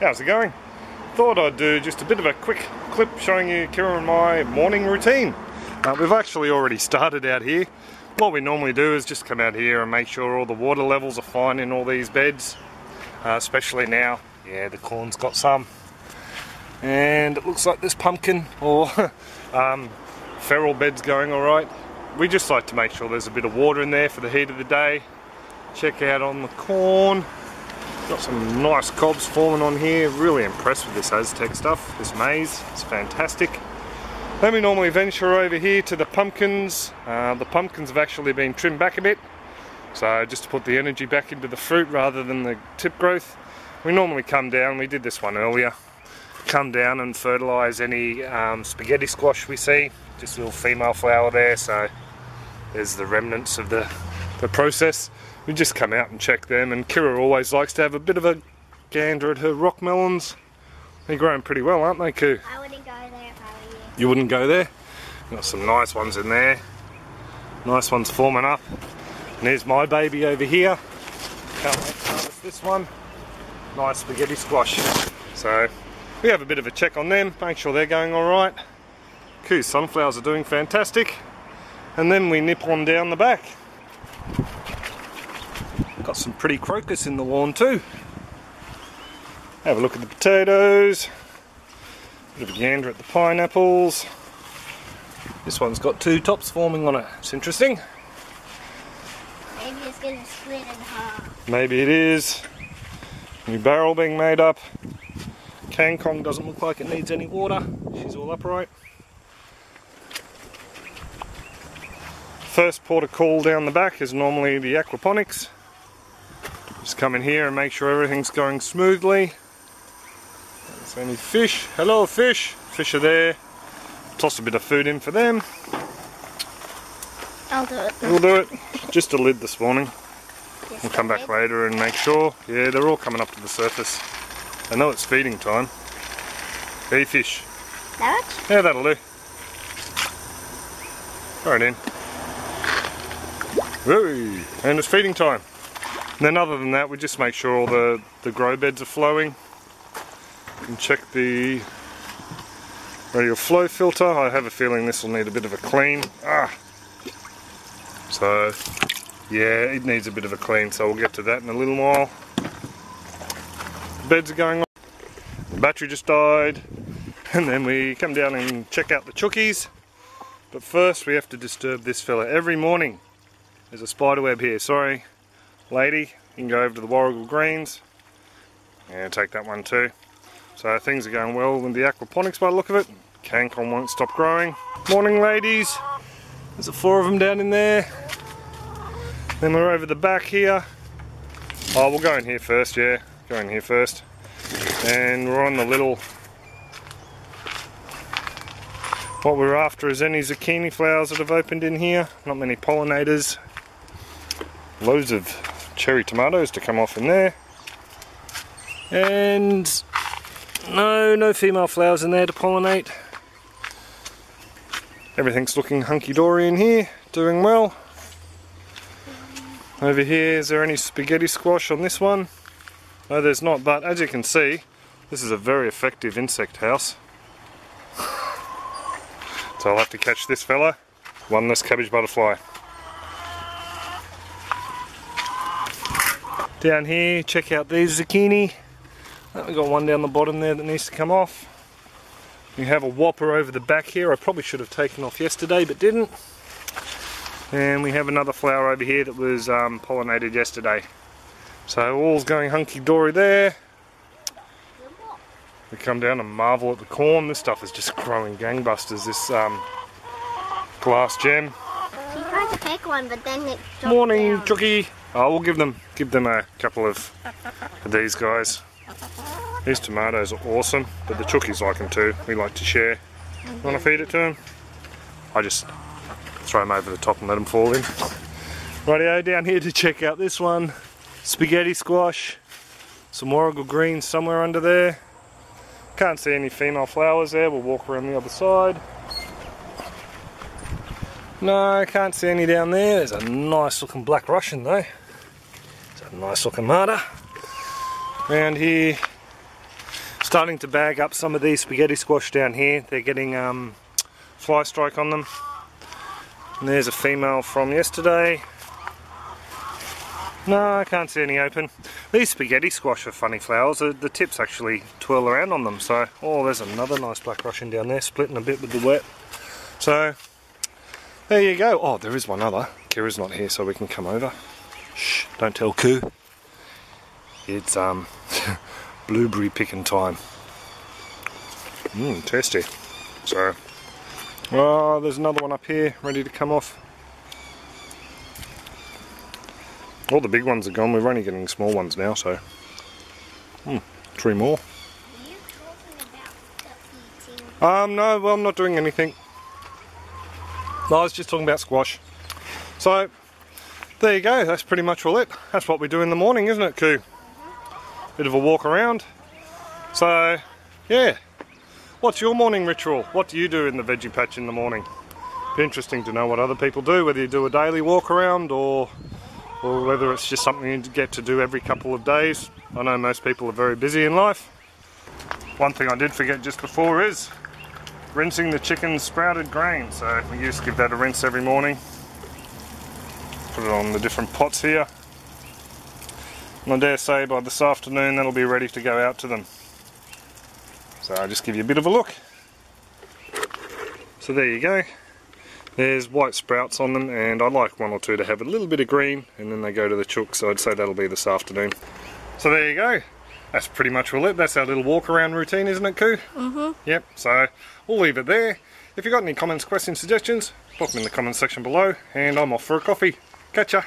How's it going? Thought I'd do just a bit of a quick clip showing you Kira and my morning routine. We've actually already started out here. What we normally do is just come out here and make sure all the water levels are fine in all these beds, especially now. Yeah, the corn's got some, and it looks like this pumpkin or feral bed's going alright. We just like to make sure there's a bit of water in there for the heat of the day. Check out on the corn. Got some nice cobs forming on here. Really impressed with this Aztec stuff, this maize. It's fantastic. Then we normally venture over here to the pumpkins. The pumpkins have actually been trimmed back a bit, so just to put the energy back into the fruit rather than the tip growth. We normally come down, we did this one earlier, come down and fertilise any spaghetti squash we see. Just a little female flower there, so there's the remnants of the process. We just come out and check them, and Kira always likes to have a bit of a gander at her rock melons. They're growing pretty well, aren't they, Koo? I wouldn't go there if I were you. You wouldn't go there? Got some nice ones in there. Nice ones forming up. And there's my baby over here. Can't wait to harvest this one. Nice spaghetti squash. So we have a bit of a check on them, make sure they're going alright. Koo's sunflowers are doing fantastic. And then we nip on down the back. Got some pretty crocus in the lawn too. Have a look at the potatoes. Bit of a gander at the pineapples. This one's got two tops forming on it. It's interesting. Maybe it's going to split in half. Maybe it is. New barrel being made up. Kangkong doesn't look like it needs any water. She's all upright. First port of call down the back is normally the Aquaponics. Just come in here and make sure everything's going smoothly. There's any fish. Hello fish. Fish are there. Toss a bit of food in for them. I'll do it. We'll do it. Just a lid this morning. Yes, We'll come back later and make sure. Yeah, they're all coming up to the surface. I know it's feeding time. Hey fish. That? Yeah, that'll do. Throw it in. Woo! And it's feeding time. And then other than that, we just make sure all the grow beds are flowing. And check the radial flow filter. I have a feeling this will need a bit of a clean. So, yeah, it needs a bit of a clean, so we'll get to that in a little while. The beds are going on. The battery just died. And then we come down and check out the chookies. But first we have to disturb this fella every morning. There's a spider web here, sorry. Lady, you can go over to the warrigal greens and take that one too. So things are going well with the aquaponics by the look of it. Kangkong won't stop growing. Morning ladies, there's 4 of them down in there. Then we're over the back here. Oh, we'll go in here first, yeah, go in here first. And we're on the little, what we're after is any zucchini flowers that have opened in here. Not many pollinators. Loads of cherry tomatoes to come off in there, and no female flowers in there to pollinate. Everything's looking hunky-dory in here, doing well. Over here, is there any spaghetti squash on this one? No, there's not, but as you can see, this is a very effective insect house. So I'll have to catch this fella. One less cabbage butterfly. Down here, check out these zucchini. We've got one down the bottom there that needs to come off. We have a whopper over the back here. I probably should have taken off yesterday but didn't. And we have another flower over here that was pollinated yesterday. So all's going hunky-dory there. We come down and marvel at the corn. This stuff is just growing gangbusters, this glass gem. She tried to pick one, but then it dropped Morning, down. Chooky. Oh, we'll give them a couple of these guys. These tomatoes are awesome, but the chookies like them too. We like to share. Want to feed it to them? I just throw them over the top and let them fall in. Rightio, down here to check out this one. Spaghetti squash. Some warrigal greens somewhere under there. Can't see any female flowers there. We'll walk around the other side. No, can't see any down there. There's a nice looking black Russian though. It's a nice looking martyr. Around here, Starting to bag up some of these spaghetti squash down here. They're getting fly strike on them. And there's a female from yesterday. No, I can't see any open. These spaghetti squash are funny flowers. The tips actually twirl around on them. So, oh, there's another nice black Russian down there, splitting a bit with the wet. So, there you go. Oh, there is one other. Kira's not here, so we can come over. Shh, don't tell Koo. It's blueberry picking time. Tasty. So, oh, there's another one up here, ready to come off. All the big ones are gone. We're only getting small ones now, so 3 more. Are you talking about eating? No, well, I'm not doing anything. No, I was just talking about squash. So, there you go. That's pretty much all it. That's what we do in the morning, isn't it, Koo? Bit of a walk around. So, yeah. What's your morning ritual? What do you do in the veggie patch in the morning? Be interesting to know what other people do, whether you do a daily walk around or whether it's just something you get to do every couple of days. I know most people are very busy in life. One thing I did forget just before is rinsing the chicken's sprouted grain. So we used to give that a rinse every morning. Put it on the different pots here. And I dare say by this afternoon that'll be ready to go out to them. So I'll just give you a bit of a look. So there you go. There's white sprouts on them, and I like 1 or 2 to have a little bit of green, and then they go to the chooks, so I'd say that'll be this afternoon. So there you go. That's pretty much all it. That's our little walk around routine, isn't it, Koo? Yep, so we'll leave it there. If you've got any comments, questions, suggestions, pop them in the comments section below, and I'm off for a coffee. Catch ya!